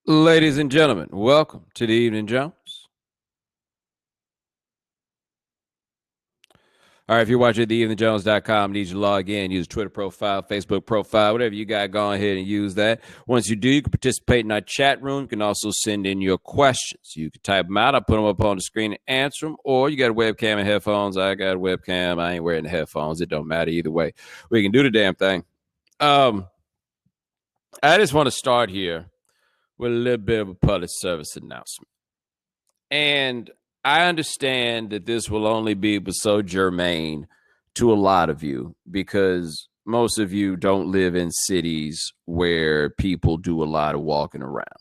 Ladies and gentlemen, welcome to the Evening Jones. All right, if you're watching theeveningjones.com, need you to log in, use Twitter profile, Facebook profile, whatever you got, go ahead and use that. Once you do, you can participate in our chat room. You can also send in your questions. You can type them out. I'll put them up on the screen and answer them. Or you got a webcam and headphones. I got a webcam. I ain't wearing the headphones. It don't matter either way. We can do the damn thing. I just want to start here with a little bit of a public service announcement. And I understand that this will only be so germane to a lot of you because most of you don't live in cities where people do a lot of walking around.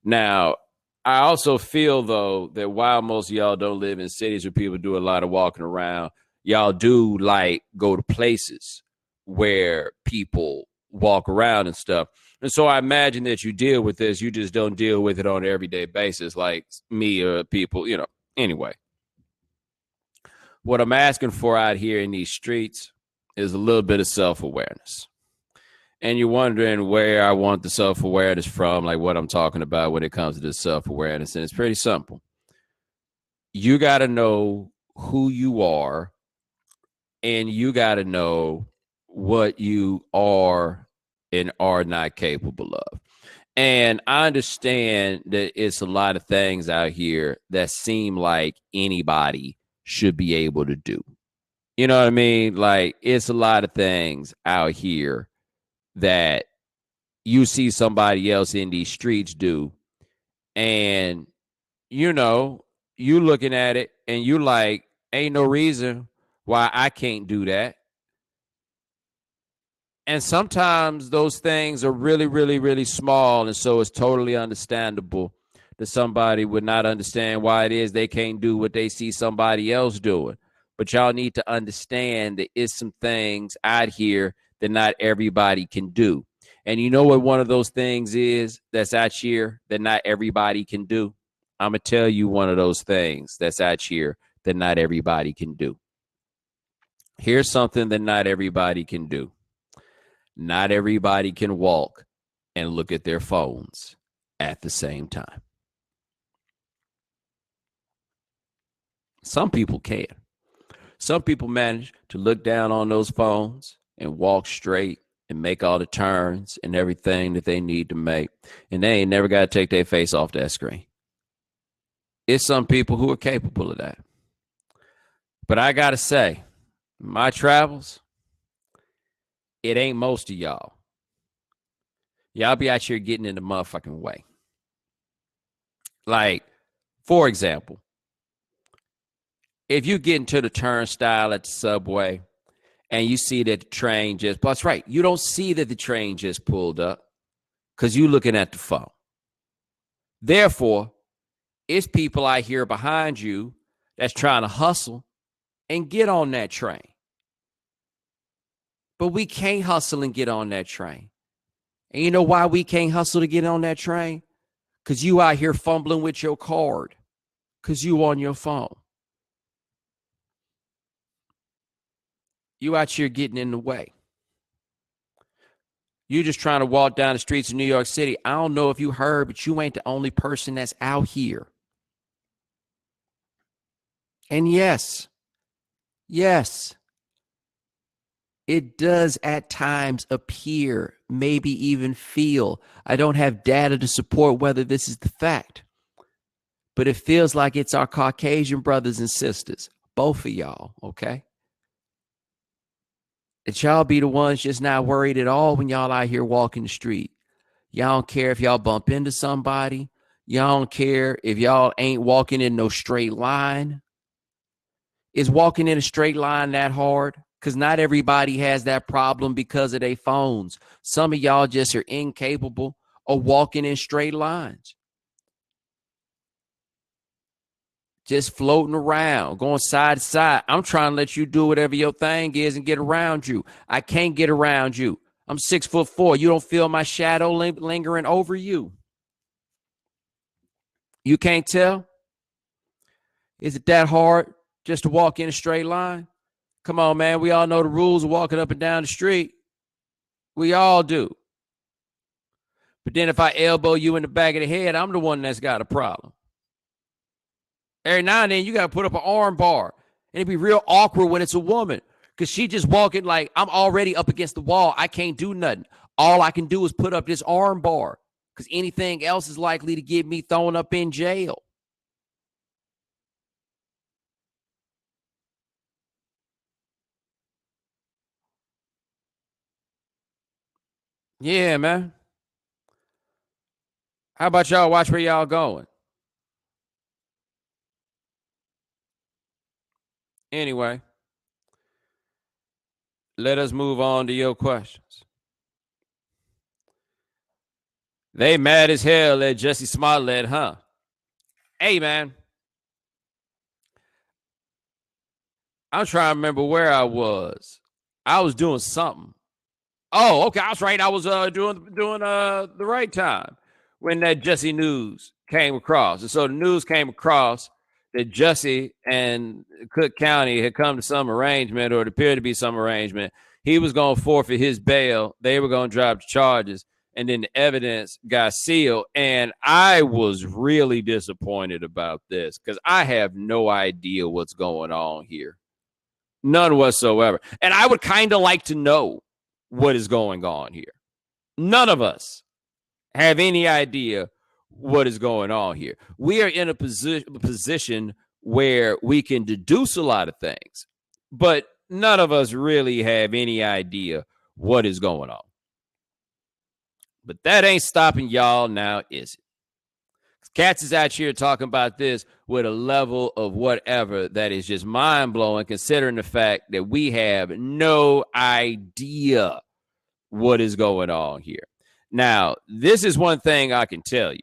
Now, I also feel, though, that while most of y'all don't live in cities where people do a lot of walking around, y'all do like go to places where people walk around and stuff. And so I imagine that you deal with this. You just don't deal with it on an everyday basis like me or people, Anyway, what I'm asking for out here in these streets is a little bit of self-awareness. And you're wondering where I want the self-awareness from, like what I'm talking about when it comes to this self-awareness. And it's pretty simple. You got to know who you are, and you got to know what you are and are not capable of. And I understand that it's a lot of things out here that seem like anybody should be able to do. You know what I mean? Like, it's a lot of things out here that you see somebody else in these streets do. And, you looking at it and you like, ain't no reason why I can't do that. And sometimes those things are really, really, really small. And so it's totally understandable that somebody would not understand why it is they can't do what they see somebody else doing. But y'all need to understand that it's some things out here that not everybody can do. And you know what one of those things is that's out here that not everybody can do? I'm going to tell you one of those things that's out here that not everybody can do. Here's something that not everybody can do. Not everybody can walk and look at their phones at the same time. Some people can. Some people manage to look down on those phones and walk straight and make all the turns and everything that they need to make. And they ain't never got to take their face off that screen. It's some people who are capable of that. But I got to say, my travels, it ain't most of y'all. Y'all be out here getting in the motherfucking way. Like, for example, if you get into the turnstile at the subway and you see that the train just, that's right, you don't see that the train just pulled up because you're looking at the phone. Therefore, it's people out here behind you that's trying to hustle and get on that train. But we can't hustle and get on that train. And you know why we can't hustle to get on that train? Because you out here fumbling with your card. Because you on your phone. You out here getting in the way. You just trying to walk down the streets of New York City. I don't know if you heard, but you ain't the only person that's out here. And yes, it does at times appear, maybe even feel. I don't have data to support whether this is the fact, but it feels like it's our Caucasian brothers and sisters, both of y'all, okay? That y'all be the ones just not worried at all when y'all out here walking the street. Y'all don't care if y'all bump into somebody. Y'all don't care if y'all ain't walking in no straight line. Is walking in a straight line that hard? Because not everybody has that problem because of their phones. Some of y'all just are incapable of walking in straight lines. Just floating around, going side to side. I'm trying to let you do whatever your thing is and get around you. I can't get around you. I'm 6'4". You don't feel my shadow lingering over you. You can't tell? Is it that hard just to walk in a straight line? Come on, man. We all know the rules of walking up and down the street. We all do. But then if I elbow you in the back of the head, I'm the one that's got a problem. Every now and then you got to put up an arm bar. And it'd be real awkward when it's a woman because she just walking like I'm already up against the wall. I can't do nothing. All I can do is put up this arm bar because anything else is likely to get me thrown up in jail. Yeah, man. How about y'all watch where y'all going? Anyway, let us move on to your questions. They mad as hell at Jussie Smollett, huh? Hey, man, I'm trying to remember where I was. I was doing something. Oh, okay. I was right. I was doing the right time when that Jussie news came across. And so the news came across that Jussie and Cook County had come to some arrangement, or it appeared to be some arrangement. He was going to forfeit his bail. They were going to drop the charges, and then the evidence got sealed. And I was really disappointed about this because I have no idea what's going on here. None whatsoever. And I would kind of like to know what is going on here. None of us have any idea what is going on here. We are in a position where we can deduce a lot of things, but none of us really have any idea what is going on. But that ain't stopping y'all now, is it? Cats is out here talking about this with a level of whatever that is just mind-blowing, considering the fact that we have no idea what is going on here. Now, this is one thing I can tell you.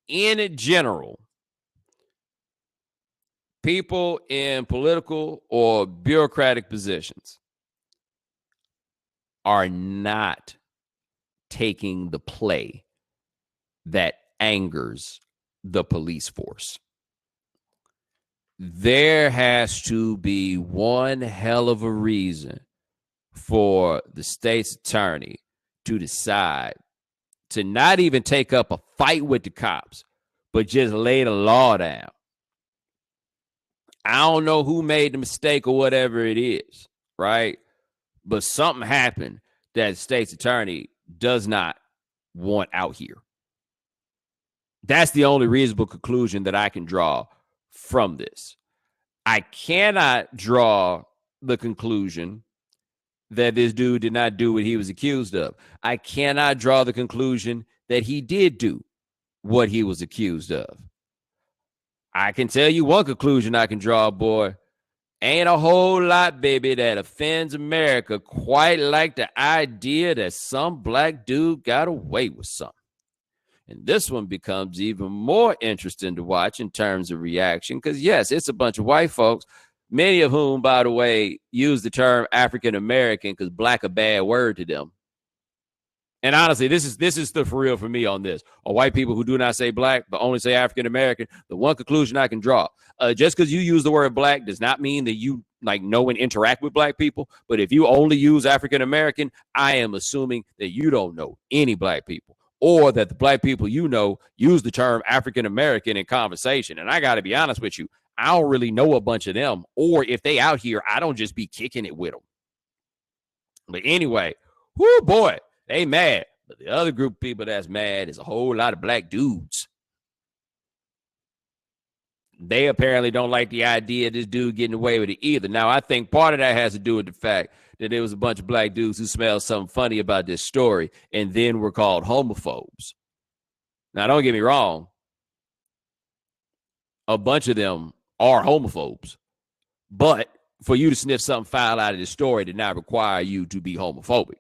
In general, people in political or bureaucratic positions are not taking the play that angers the police force. There has to be one hell of a reason for the state's attorney to decide to not even take up a fight with the cops, but just lay the law down. I don't know who made the mistake or whatever it is, right? But something happened that the state's attorney does not want out here. That's the only reasonable conclusion that I can draw from this. I cannot draw the conclusion that this dude did not do what he was accused of. I cannot draw the conclusion that he did do what he was accused of. I can tell you one conclusion I can draw, boy. Ain't a whole lot, baby, that offends America quite like the idea that some black dude got away with something. And this one becomes even more interesting to watch in terms of reaction because, yes, it's a bunch of white folks, many of whom, by the way, use the term African American because black a bad word to them. And honestly, this is the for real for me on this. Or white people who do not say black but only say African American. The one conclusion I can draw: just because you use the word black does not mean that you know and interact with black people. But if you only use African American, I am assuming that you don't know any black people, or that the black people you know use the term African American in conversation. And I got to be honest with you, I don't really know a bunch of them. Or if they out here, I don't just be kicking it with them. But anyway, whoo boy. They mad. But the other group of people that's mad is a whole lot of black dudes. They apparently don't like the idea of this dude getting away with it either. Now, I think part of that has to do with the fact that there was a bunch of black dudes who smelled something funny about this story and then were called homophobes. Now, don't get me wrong. A bunch of them are homophobes. But for you to sniff something foul out of this story did not require you to be homophobic.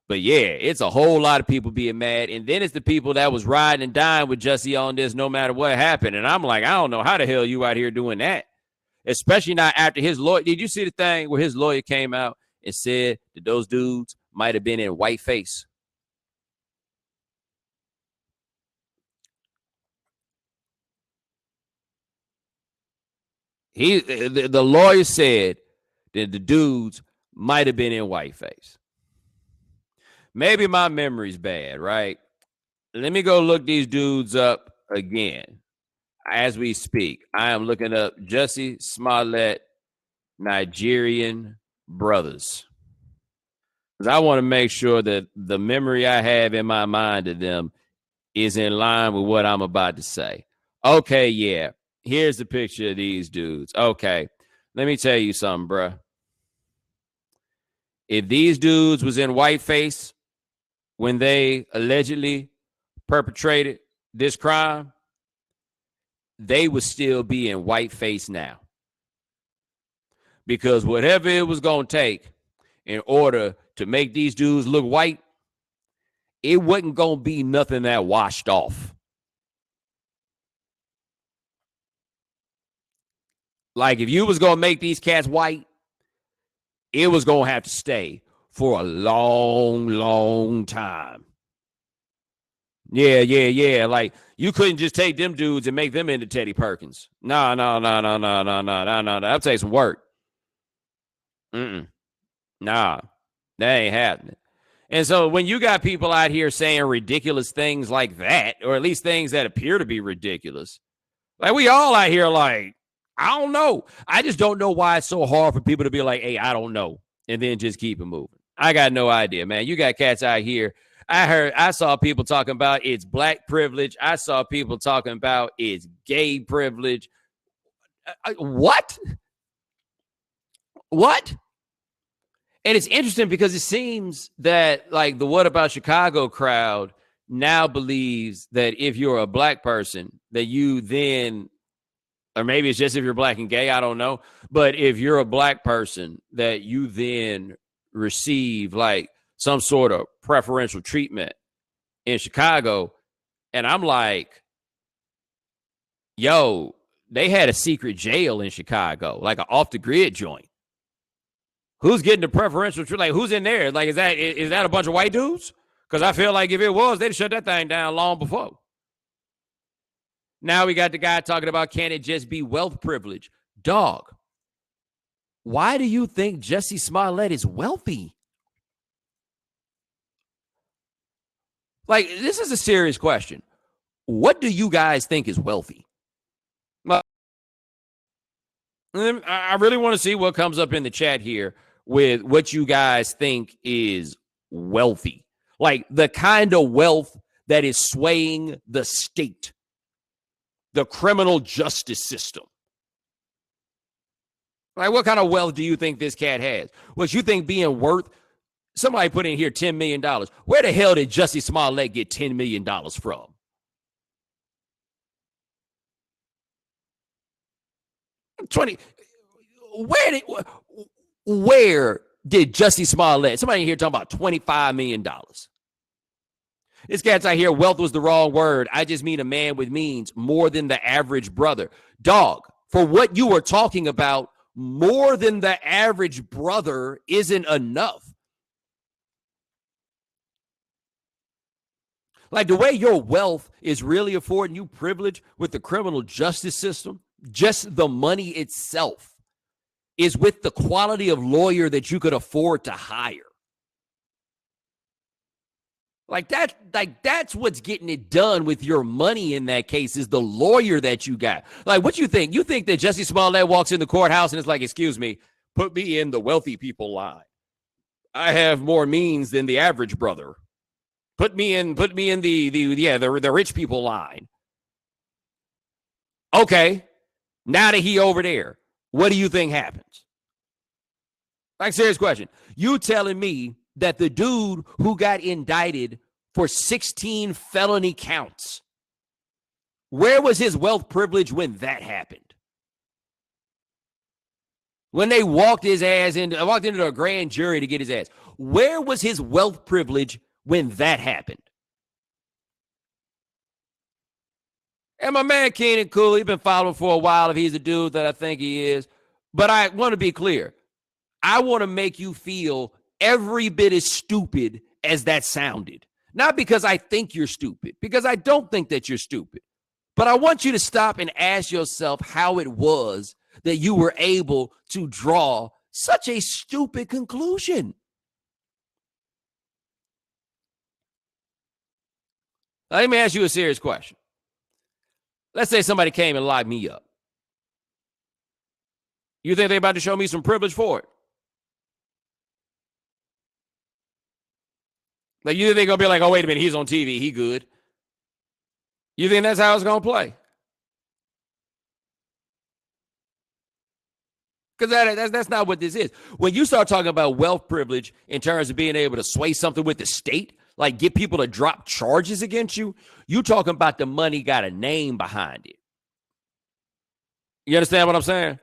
But yeah, it's a whole lot of people being mad. And then it's the people that was riding and dying with Jussie on this no matter what happened. And I'm like, I don't know how the hell you out here doing that. Especially not after his lawyer. Did you see the thing where his lawyer came out and said that those dudes might have been in whiteface? The lawyer said that the dudes might have been in whiteface. maybe my memory's bad, right? Let me go look these dudes up again as we speak. I am looking up Jussie Smollett, Nigerian brothers. Because I want to make sure that the memory I have in my mind of them is in line with what I'm about to say. Okay, yeah. Here's the picture of these dudes. Okay. Let me tell you something, bruh. If these dudes was in whiteface when they allegedly perpetrated this crime, they would still be in whiteface now. Because whatever it was going to take in order to make these dudes look white, it wasn't going to be nothing that washed off. Like if you was going to make these cats white, it was going to have to stay for a long, long time. Yeah. Like you couldn't just take them dudes and make them into Teddy Perkins. No. That'll take some work. Nah, that ain't happening. And so when you got people out here saying ridiculous things like that, or at least things that appear to be ridiculous, like we all out here like, I don't know. I just don't know why it's so hard for people to be like, hey, I don't know, and then just keep it moving. I got no idea, man. You got cats out here. I saw people talking about it's black privilege. I saw people talking about it's gay privilege. What? And it's interesting because it seems that like the What About Chicago crowd now believes that if you're a black person, that you then, or maybe it's just if you're black and gay, I don't know. But if you're a black person, that you then receive like some sort of preferential treatment in Chicago. And I'm like, yo, they had a secret jail in Chicago, like an off the grid joint. Who's getting the preferential treatment? Like, who's in there? Like, is that a bunch of white dudes? Because I feel like if it was, they'd shut that thing down long before. Now we got the guy talking about, can it just be wealth privilege? Dog, why do you think Jussie Smollett is wealthy? Like, this is a serious question. What do you guys think is wealthy? I really want to see what comes up in the chat here with what you guys think is wealthy. Like the kind of wealth that is swaying the state, the criminal justice system. Like what kind of wealth do you think this cat has? What you think being worth? Somebody put in here $10 million. Where the hell did Jussie Smollett get $10 million from? Where did Jussie Smollett? Somebody here talking about $25 million. This cat's out here, wealth was the wrong word. I just mean a man with means more than the average brother. Dog, for what you were talking about, more than the average brother isn't enough. Like the way your wealth is really affording you privilege with the criminal justice system, just the money itself is with the quality of lawyer that you could afford to hire. That's what's getting it done with your money in that case is the lawyer that you got. Like, what you think? You think that Jussie Smollett walks in the courthouse and is like, excuse me, put me in the wealthy people line. I have more means than the average brother. Put me in the rich people line. Okay. Now that he over there, what do you think happens? Like, serious question. You telling me that the dude who got indicted for 16 felony counts, where was his wealth privilege when that happened? When they walked into a grand jury to get his ass, where was his wealth privilege when that happened? And my man Keenan Cool, he's been following for a while if he's a dude that I think he is. But I want to be clear. I want to make you feel every bit as stupid as that sounded. Not because I think you're stupid, because I don't think that you're stupid. But I want you to stop and ask yourself how it was that you were able to draw such a stupid conclusion. Let me ask you a serious question. Let's say somebody came and locked me up. You think they're about to show me some privilege for it? Like, you think they're going to be like, oh, wait a minute, he's on TV, he good. You think that's how it's going to play? Because that's not what this is. When you start talking about wealth privilege in terms of being able to sway something with the state, like get people to drop charges against you, you talking about the money got a name behind it. You understand what I'm saying?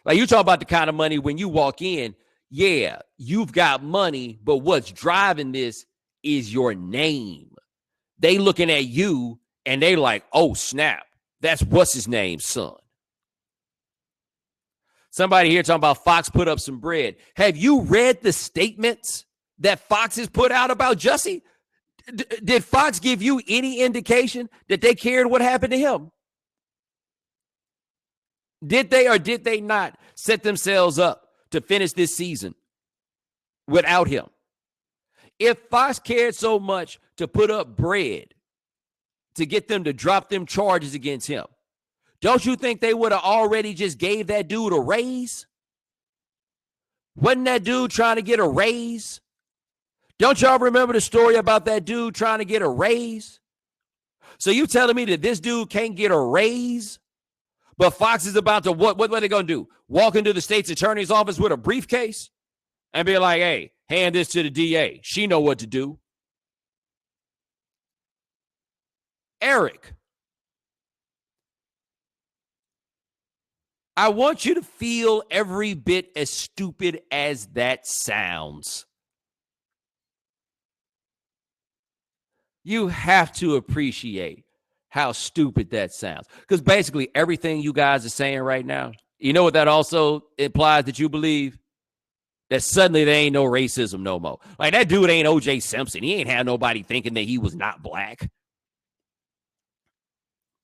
Like, you talk about the kind of money when you walk in, yeah, you've got money, but what's driving this is your name. They looking at you and they like, oh, snap. That's what's his name, son. Somebody here talking about Fox put up some bread. Have you read the statements that Fox has put out about Jussie? Did Fox give you any indication that they cared what happened to him? Did they or did they not set themselves up to finish this season without him? If Fox cared so much to put up bread to get them to drop them charges against him, don't you think they would have already just gave that dude a raise? Wasn't that dude trying to get a raise? Don't y'all remember the story about that dude trying to get a raise? So you telling me that this dude can't get a raise, but Fox is about to, what are they going to do? Walk into the state's attorney's office with a briefcase and be like, hey, hand this to the DA. She know what to do. Eric, I want you to feel every bit as stupid as that sounds. You have to appreciate how stupid that sounds. Because basically everything you guys are saying right now, you know what that also implies that you believe? That suddenly there ain't no racism no more. Like, that dude ain't O.J. Simpson. He ain't had nobody thinking that he was not black.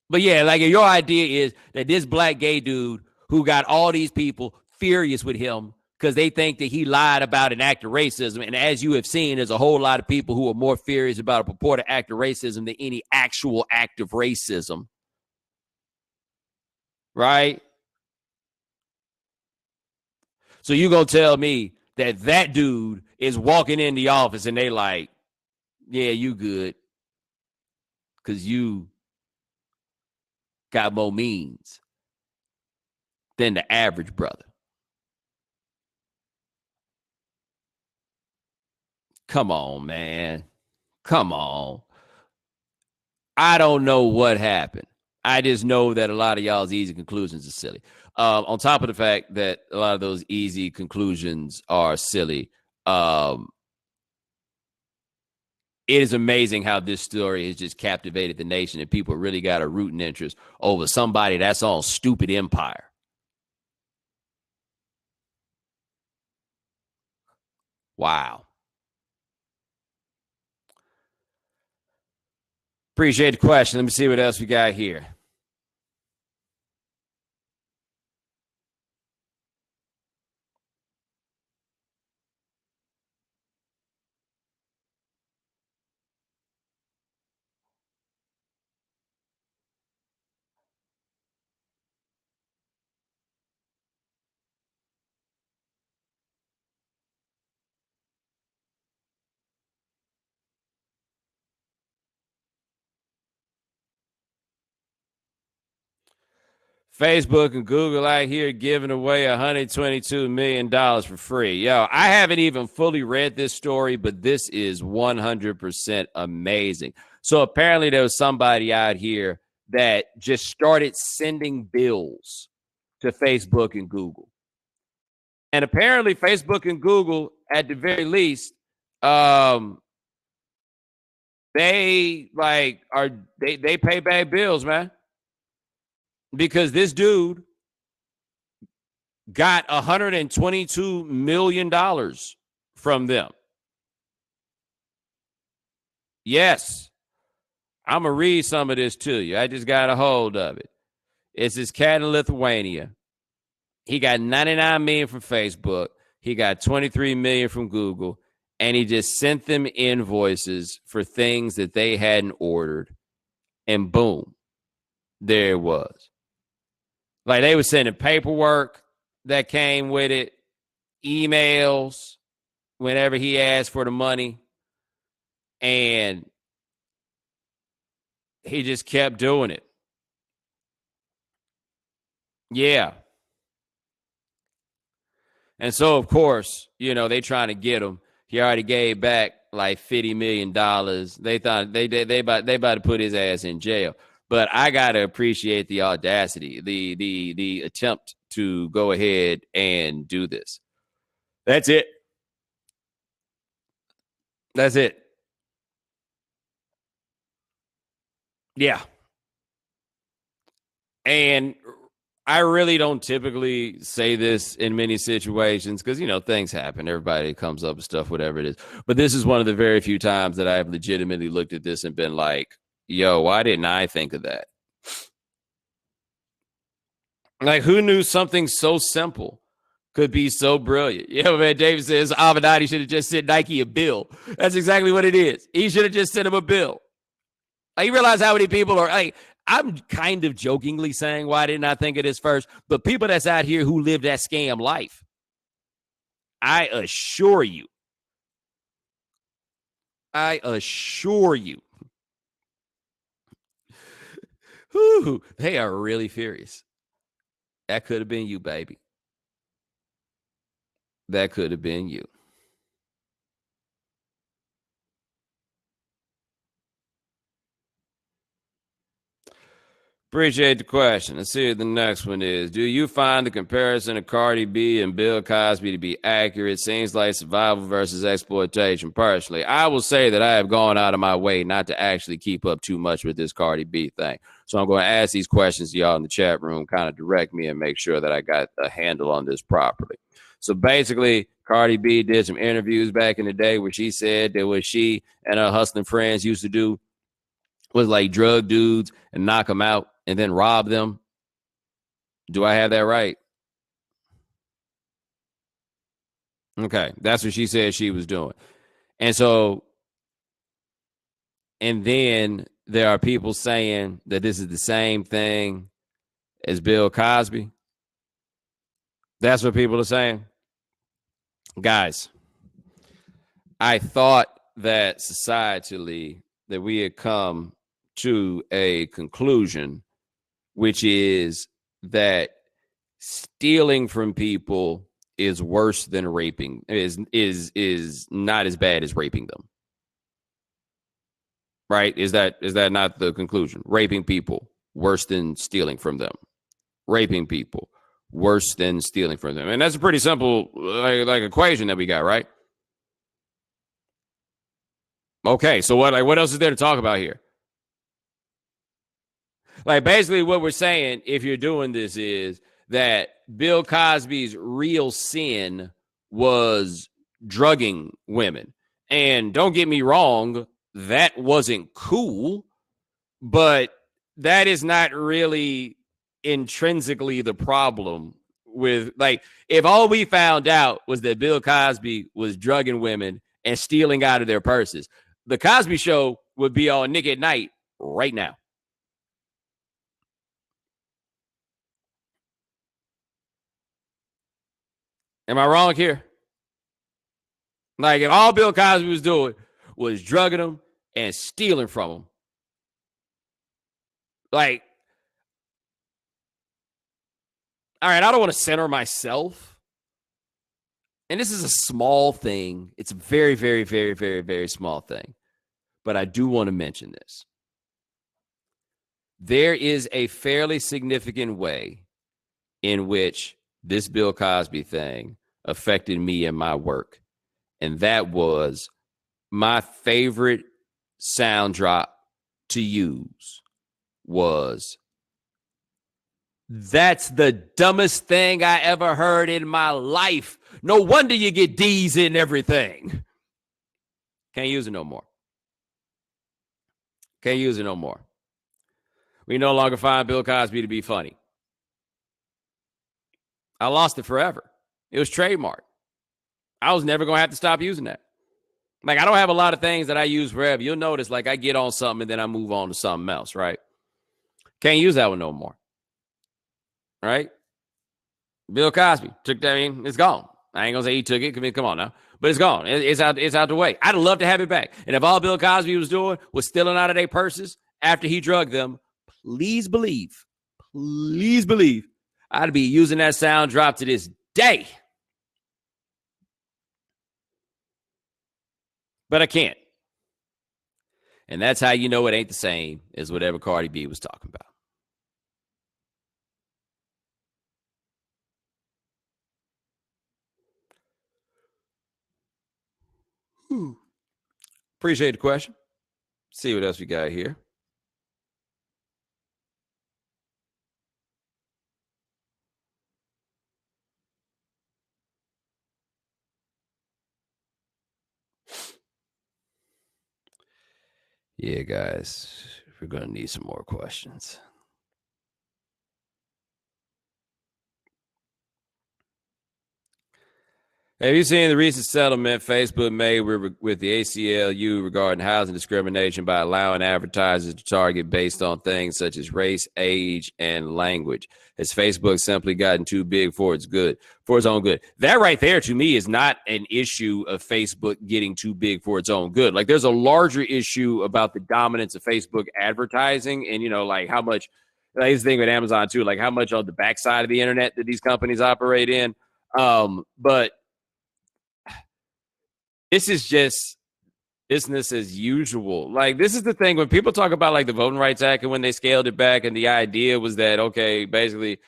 But yeah, like, your idea is that this black gay dude who got all these people furious with him because they think that he lied about an act of racism. And as you have seen, there's a whole lot of people who are more furious about a purported act of racism than any actual act of racism. Right? So you gonna tell me that dude is walking in the office and they like, yeah, you good. Because you got more means than the average brother. Come on, man. Come on. I don't know what happened. I just know that a lot of y'all's easy conclusions are silly. On top of the fact that a lot of those easy conclusions are silly, it is amazing how this story has just captivated the nation and people really got a rooting interest over somebody that's on stupid empire. Wow. Appreciate the question. Let me see what else we got here. Facebook and Google out here giving away $122 million for free. Yo, I haven't even fully read this story, but this is 100% amazing. So apparently there was somebody out here that just started sending bills to Facebook and Google. And apparently Facebook and Google, at the very least, they pay back bills, man. Because this dude got $122 million from them. Yes. I'm going to read some of this to you. I just got a hold of it. It's this cat in Lithuania. He got $99 million from Facebook. He got $23 million from Google. And he just sent them invoices for things that they hadn't ordered. and boom, there it was. Like they were sending paperwork that came with it, emails whenever he asked for the money, and he just kept doing it. Yeah. And so, of course, they trying to get him. He already gave back like $50 million. They thought they about to put his ass in jail. But I gotta appreciate the audacity, the attempt to go ahead and do this. That's it. That's it. Yeah. And I really don't typically say this in many situations because, things happen. Everybody comes up with stuff, whatever it is. But this is one of the very few times that I have legitimately looked at this and been like, yo, why didn't I think of that? Like, who knew something so simple could be so brilliant? Man, David says Avenatti should have just sent Nike a bill. That's exactly what it is. He should have just sent him a bill. Like, you realize how many people are like, I'm kind of jokingly saying, why didn't I think of this first? But people that's out here who live that scam life, I assure you, whew, they are really furious. That could have been you, baby. That could have been you. Appreciate the question. Let's see what the next one is. Do you find the comparison of Cardi B and Bill Cosby to be accurate? Seems like survival versus exploitation. Personally, I will say that I have gone out of my way not to actually keep up too much with this Cardi B thing. So I'm going to ask these questions to y'all in the chat room, kind of direct me and make sure that I got a handle on this properly. So basically, Cardi B did some interviews back in the day where she said that what she and her hustling friends used to do was like drug dudes and knock them out and then rob them. Do I have that right? Okay, that's what she said she was doing. And so, and then there are people saying that this is the same thing as Bill Cosby. That's what people are saying. Guys, I thought that societally that we had come to a conclusion, which is that stealing from people is worse than raping, is not as bad as raping them. Right? Is that not the conclusion? Raping people worse than stealing from them. Raping people worse than stealing from them. And that's a pretty simple like equation that we got, right? Okay, so what else is there to talk about here? Like basically what we're saying, if you're doing this, is that Bill Cosby's real sin was drugging women. And don't get me wrong, that wasn't cool, but that is not really intrinsically the problem with, like, if all we found out was that Bill Cosby was drugging women and stealing out of their purses, the Cosby Show would be on Nick at Night right now. Am I wrong here? Like, if all Bill Cosby was doing was drugging them and stealing from them, like, all right, I don't want to center myself. And this is a small thing. It's a very, very, very, very, very small thing. But I do want to mention this. There is a fairly significant way in which this Bill Cosby thing affected me and my work. And that was my favorite sound drop to use was, "That's the dumbest thing I ever heard in my life. No wonder you get D's in everything." Can't use it no more. Can't use it no more. We no longer find Bill Cosby to be funny. I lost it forever. It was trademarked. I was never going to have to stop using that. Like I don't have a lot of things that I use forever. You'll notice like I get on something and then I move on to something else, right? Can't use that one no more. Right? Bill Cosby took that. I mean, it's gone. I ain't gonna say he took it. I mean, come on now, but it's gone. It's out. It's out the way. I'd love to have it back. And if all Bill Cosby was doing was stealing out of their purses after he drugged them, please believe, I'd be using that sound drop to this day. But I can't. And that's how you know it ain't the same as whatever Cardi B was talking about. Appreciate the question. See what else we got here. Yeah, guys, we're going to need some more questions. Have you seen the recent settlement Facebook made with the ACLU regarding housing discrimination by allowing advertisers to target based on things such as race, age, and language? Has Facebook simply gotten too big for its good, for its own good? That right there, to me, is not an issue of Facebook getting too big for its own good. Like, there's a larger issue about the dominance of Facebook advertising, and like how much. Like, this thing with Amazon too, like how much on the backside of the internet that these companies operate in. But this is just business as usual. Like, this is the thing when people talk about like the Voting Rights Act and when they scaled it back, and the idea was that, okay, basically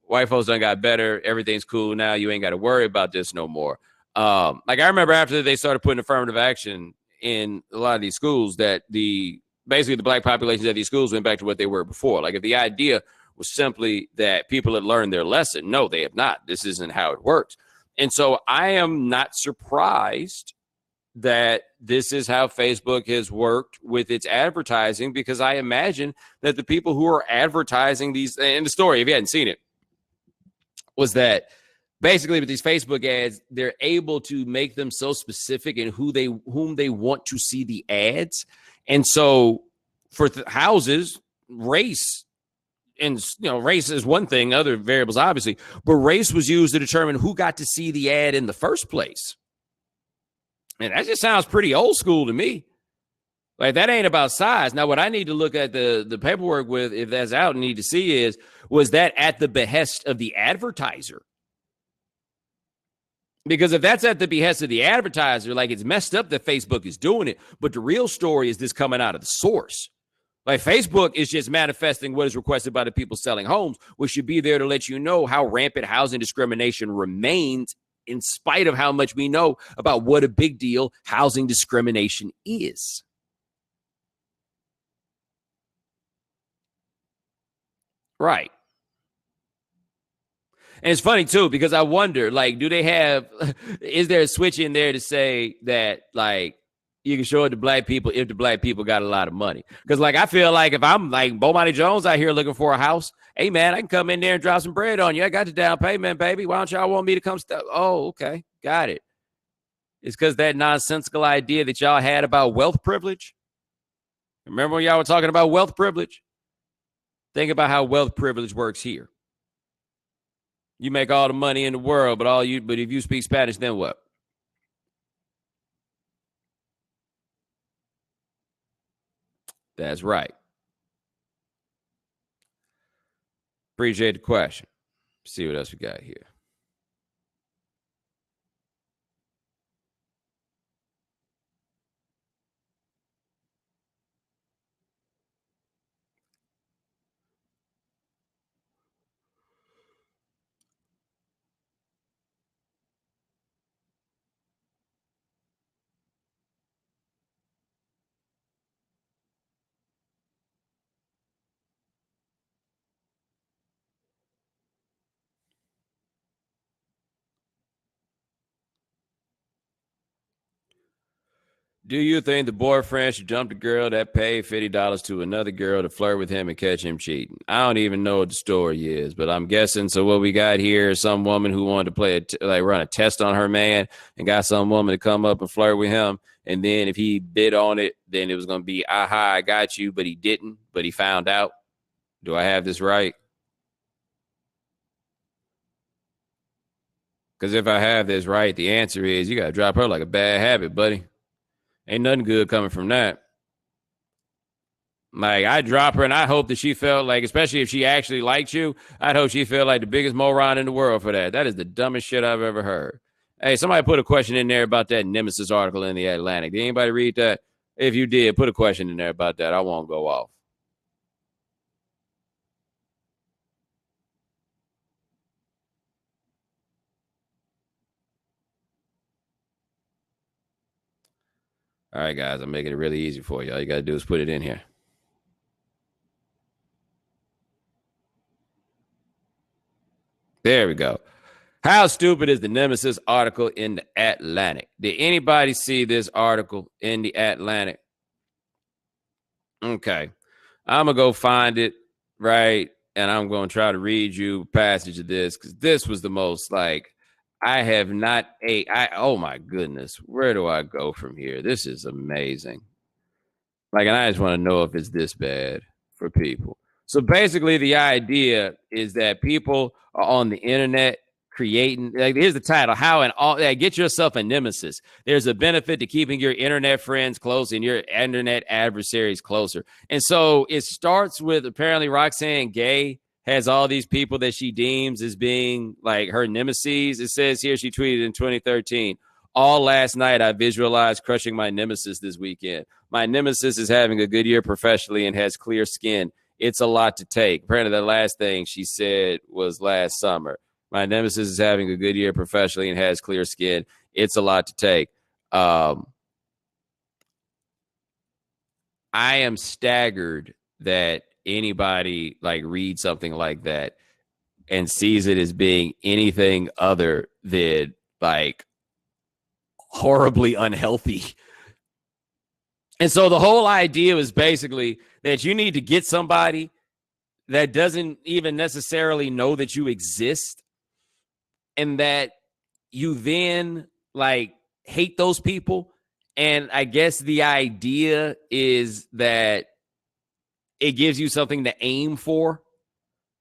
white folks done got better, everything's cool now, you ain't got to worry about this no more. Like I remember after they started putting affirmative action in a lot of these schools, that basically the black populations at these schools went back to what they were before. Like if the idea was simply that people had learned their lesson, no, they have not. This isn't how it works. And so I am not surprised that this is how Facebook has worked with its advertising, because I imagine that the people who are advertising these, and the story, if you hadn't seen it, was that basically with these Facebook ads, they're able to make them so specific in whom they want to see the ads. And so for houses, race, and race is one thing, other variables obviously, but race was used to determine who got to see the ad in the first place. And that just sounds pretty old school to me. Like, that ain't about size. Now, what I need to look at the paperwork with, if that's out and need to see, is, was that at the behest of the advertiser? Because if that's at the behest of the advertiser, like, it's messed up that Facebook is doing it. But the real story is this coming out of the source. Like, Facebook is just manifesting what is requested by the people selling homes, which should be there to let you know how rampant housing discrimination remains, in spite of how much we know about what a big deal housing discrimination is. Right. And it's funny too, because I wonder, like, do they have, is there a switch in there to say that, like, you can show it to black people if the black people got a lot of money? Because, like, I feel like if I'm like Bomani Jones out here looking for a house, hey man, I can come in there and drop some bread on you. I got the down payment, baby. Why don't y'all want me to come? Oh, okay, got it. It's because that nonsensical idea that y'all had about wealth privilege. Remember when y'all were talking about wealth privilege? Think about how wealth privilege works here. You make all the money in the world, but if you speak Spanish, then what? That's right. Appreciate the question. See what else we got here. Do you think the boyfriend should jump the girl that paid $50 to another girl to flirt with him and catch him cheating? I don't even know what the story is, but I'm guessing. So what we got here is some woman who wanted to run a test on her man and got some woman to come up and flirt with him. And then if he bid on it, then it was going to be, aha, I got you, but he didn't, but he found out. Do I have this right? Because if I have this right, the answer is you got to drop her like a bad habit, buddy. Ain't nothing good coming from that. Like, I drop her, and I hope that she felt like, especially if she actually liked you, I'd hope she felt like the biggest moron in the world for that. That is the dumbest shit I've ever heard. Hey, somebody put a question in there about that Nemesis article in the Atlantic. Did anybody read that? If you did, put a question in there about that. I won't go off. All right, guys, I'm making it really easy for you. All you got to do is put it in here. There we go. How stupid is the Nemesis article in the Atlantic? Did anybody see this article in the Atlantic? Okay. I'm going to go find it, right? And I'm going to try to read you a passage of this because this was the most like, I have not oh my goodness. Where do I go from here? This is amazing. Like, and I just want to know if it's this bad for people. So basically, the idea is that people are on the internet creating. Like, here's the title: How and all. Get yourself a nemesis. There's a benefit to keeping your internet friends close and your internet adversaries closer. And so it starts with apparently Roxanne Gay has all these people that she deems as being like her nemesis. It says here she tweeted in 2013. All last night, I visualized crushing my nemesis this weekend. My nemesis is having a good year professionally and has clear skin. It's a lot to take. Apparently, the last thing she said was last summer. My nemesis is having a good year professionally and has clear skin. It's a lot to take. I am staggered that anybody like reads something like that and sees it as being anything other than like horribly unhealthy. And so the whole idea is basically that you need to get somebody that doesn't even necessarily know that you exist, and that you then like hate those people. And I guess the idea is that it gives you something to aim for,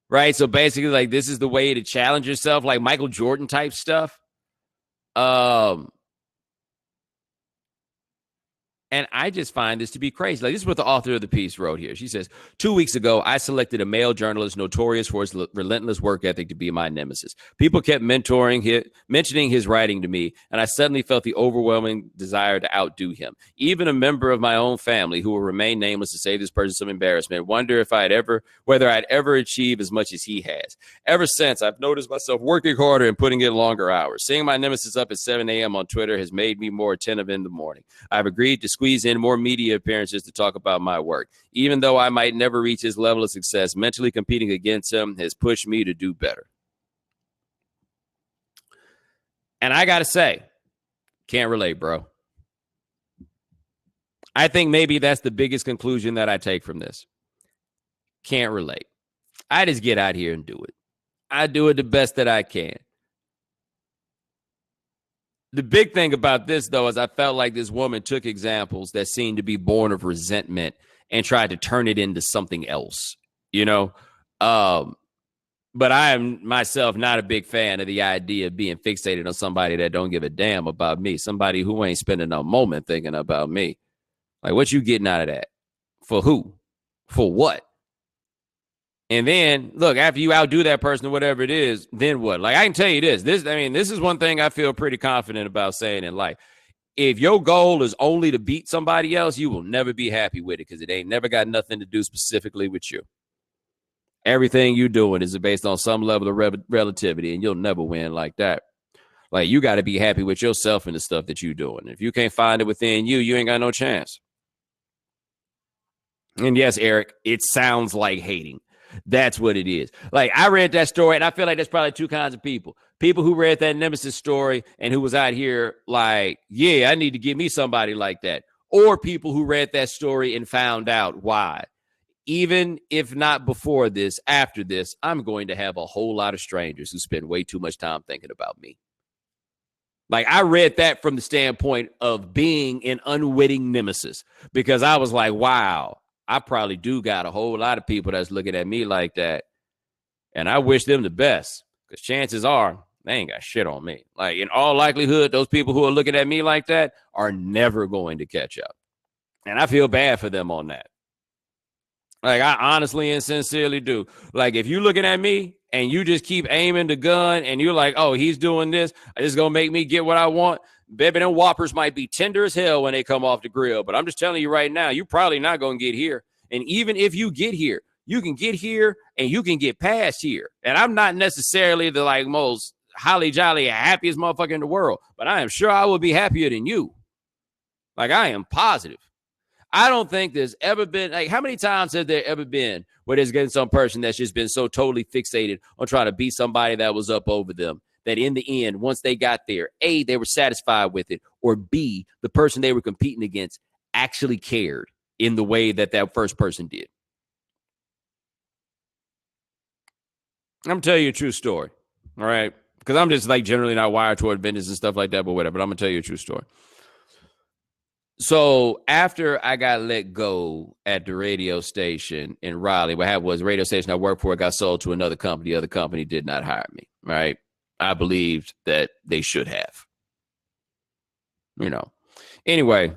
right? So basically, like, this is the way to challenge yourself, like Michael Jordan type stuff. And I just find this to be crazy. Like, this is what the author of the piece wrote here. She says, 2 weeks ago, I selected a male journalist notorious for his relentless work ethic to be my nemesis. People kept mentioning his writing to me, and I suddenly felt the overwhelming desire to outdo him. Even a member of my own family, who will remain nameless to save this person some embarrassment, wonder whether I'd ever achieve as much as he has. Ever since, I've noticed myself working harder and putting in longer hours. Seeing my nemesis up at 7 a.m. on Twitter has made me more attentive in the morning. I've agreed to squeeze in more media appearances to talk about my work. Even though I might never reach his level of success, mentally competing against him has pushed me to do better. And I got to say, can't relate, bro. I think maybe that's the biggest conclusion that I take from this. Can't relate. I just get out here and do it. I do it the best that I can. The big thing about this, though, is I felt like this woman took examples that seemed to be born of resentment and tried to turn it into something else, you know? But I am myself not a big fan of the idea of being fixated on somebody that don't give a damn about me, somebody who ain't spending a moment thinking about me. Like, what you getting out of that? For who? For what? And then, look, after you outdo that person or whatever it is, then what? Like, I can tell you this. This is one thing I feel pretty confident about saying in life. If your goal is only to beat somebody else, you will never be happy with it because it ain't never got nothing to do specifically with you. Everything you're doing is based on some level of relativity, and you'll never win like that. Like, you got to be happy with yourself and the stuff that you're doing. If you can't find it within you, you ain't got no chance. And yes, Eric, it sounds like hating. That's what it is. Like, I read that story, and I feel like there's probably two kinds of people. People who read that Nemesis story and who was out here like, yeah, I need to give me somebody like that. or people who read that story and found out why. Even if not before this, after this, I'm going to have a whole lot of strangers who spend way too much time thinking about me. Like, I read that from the standpoint of being an unwitting nemesis, because I was like, wow, I probably do got a whole lot of people that's looking at me like that. And I wish them the best, because chances are they ain't got shit on me. Like, in all likelihood, those people who are looking at me like that are never going to catch up. And I feel bad for them on that. Like, I honestly and sincerely do. Like, if you're looking at me and you just keep aiming the gun and you're like, oh, he's doing this, it's going to make me get what I want. Baby, them Whoppers might be tender as hell when they come off the grill. But I'm just telling you right now, you're probably not going to get here. And even if you get here, you can get here and you can get past here. And I'm not necessarily the like most holly jolly happiest motherfucker in the world, but I am sure I will be happier than you. Like, I am positive. I don't think there's ever been, like, how many times has there ever been where there's getting some person that's just been so totally fixated on trying to beat somebody that was up over them that in the end, once they got there, A, they were satisfied with it, or B, the person they were competing against actually cared in the way that that first person did. I'm going to tell you a true story, all right? Because I'm just like generally not wired toward vengeance and stuff like that, but whatever. But I'm going to tell you a true story. So after I got let go at the radio station in Raleigh, what happened was the radio station I worked for got sold to another company. The other company did not hire me, right? I believed that they should have. You know. Anyway,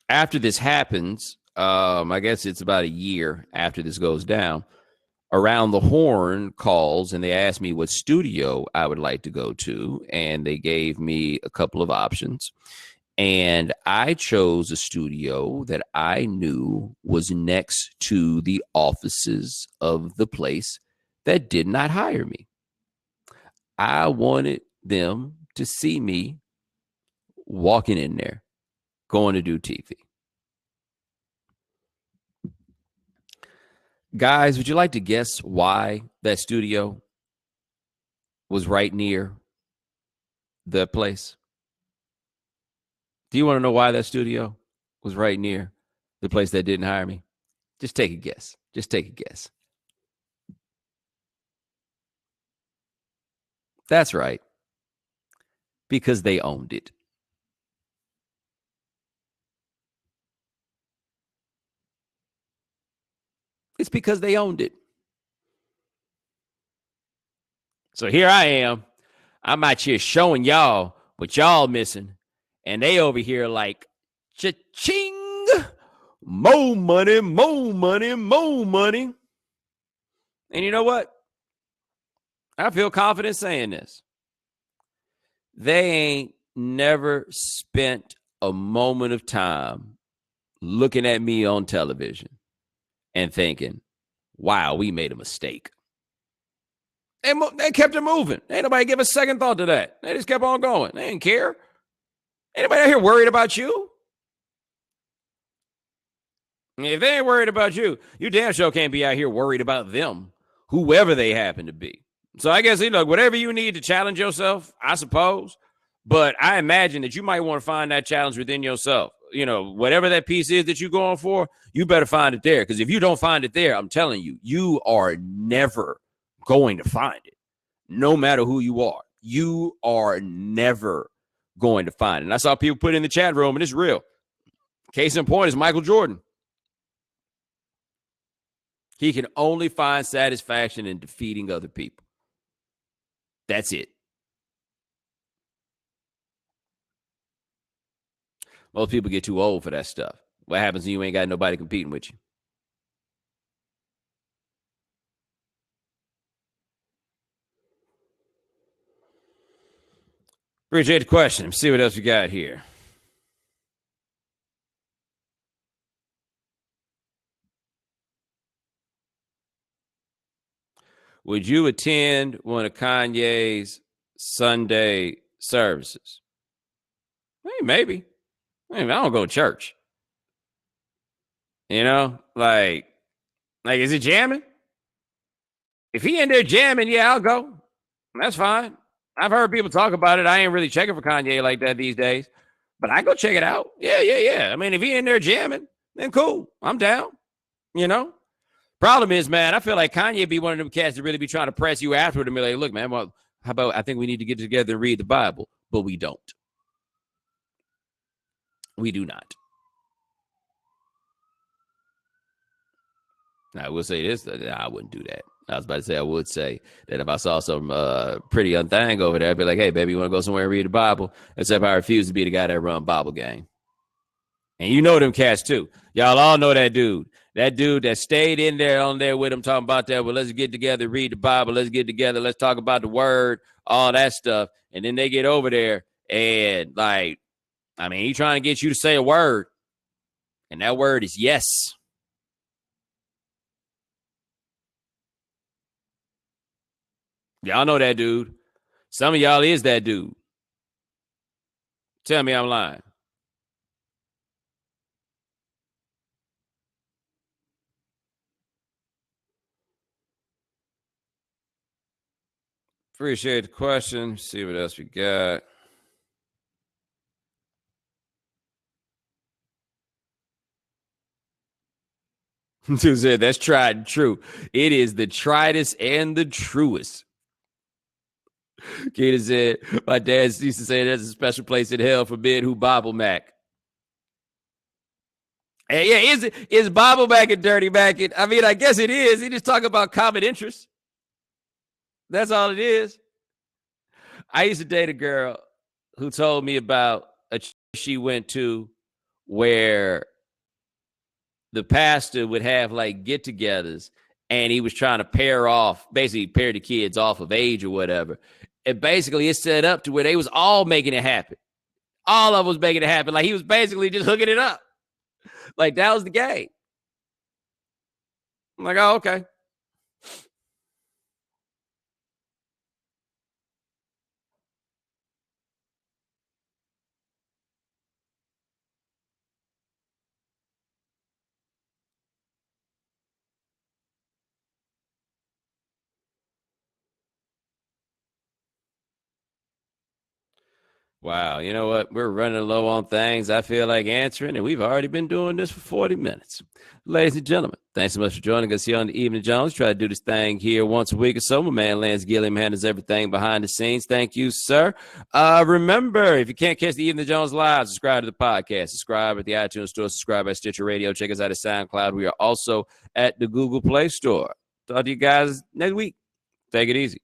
after this happens, I guess it's about a year after this goes down, Around the Horn calls and they asked me what studio I would like to go to, and they gave me a couple of options. And I chose a studio that I knew was next to the offices of the place that did not hire me. I wanted them to see me walking in there, going to do TV. Guys, would you like to guess why that studio was right near the place? Do you want to know why that studio was right near the place that didn't hire me? Just take a guess. Just take a guess. That's right. Because they owned it. It's because they owned it. So here I am. I'm out here showing y'all what y'all missing. And they over here like, cha-ching, more money, more money, more money. And you know what? I feel confident saying this. They ain't never spent a moment of time looking at me on television and thinking, wow, we made a mistake. They kept it moving. Ain't nobody give a second thought to that. They just kept on going. They didn't care. Anybody out here worried about you? If they ain't worried about you, you damn sure can't be out here worried about them, whoever they happen to be. So I guess, whatever you need to challenge yourself, I suppose. But I imagine that you might want to find that challenge within yourself. Whatever that piece is that you're going for, you better find it there. Because if you don't find it there, I'm telling you, you are never going to find it. No matter who you are, you are never going to find it. And I saw people put in the chat room, and it's real. Case in point is Michael Jordan. He can only find satisfaction in defeating other people. That's it. Most people get too old for that stuff. What happens when you ain't got nobody competing with you? Appreciate the question. Let's see what else we got here. Would you attend one of Kanye's Sunday services? Hey, maybe. I don't go to church. Like, is it jamming? If he in there jamming, yeah, I'll go. That's fine. I've heard people talk about it. I ain't really checking for Kanye like that these days. But I go check it out. Yeah. I mean, if he in there jamming, then cool. I'm down. You know? Problem is, man, I feel like Kanye be one of them cats that really be trying to press you afterward and be like, look, man, well, how about I think we need to get together and read the Bible? But we don't. We do not. Now, I will say this. I wouldn't do that. I was about to say I would say that if I saw some pretty young thing over there, I'd be like, hey, baby, you want to go somewhere and read the Bible? Except I refuse to be the guy that run Bible game. And you know them cats, too. Y'all all know that dude. That dude that stayed in there on there with him talking about that. Well, let's get together, read the Bible. Let's get together. Let's talk about the word, all that stuff. And then they get over there and, like, I mean, he's trying to get you to say a word. And that word is yes. Y'all know that dude. Some of y'all is that dude. Tell me I'm lying. Appreciate the question. See what else we got. Dude said that's tried and true. It is the triedest and the truest. Kid said, my dad used to say there's a special place in hell for men who Bible Mac. And yeah, is Bible Mac and Dirty Mac? I mean, I guess it is. He just talking about common interests. That's all it is. I used to date a girl who told me about a she went to where the pastor would have like get-togethers and he was trying to basically pair the kids off of age or whatever. And basically it's set up to where they was all making it happen. All of them was making it happen. Like he was basically just hooking it up. Like that was the game. I'm like, oh, okay. Wow, you know what? We're running low on things I feel like answering, and we've already been doing this for 40 minutes. Ladies and gentlemen, thanks so much for joining us here on the Evening Jones. Try to do this thing here once a week or so. My man Lance Gilliam handles everything behind the scenes. Thank you, sir. Remember, if you can't catch the Evening Jones live, subscribe to the podcast. Subscribe at the iTunes Store. Subscribe at Stitcher Radio. Check us out at SoundCloud. We are also at the Google Play Store. Talk to you guys next week. Take it easy.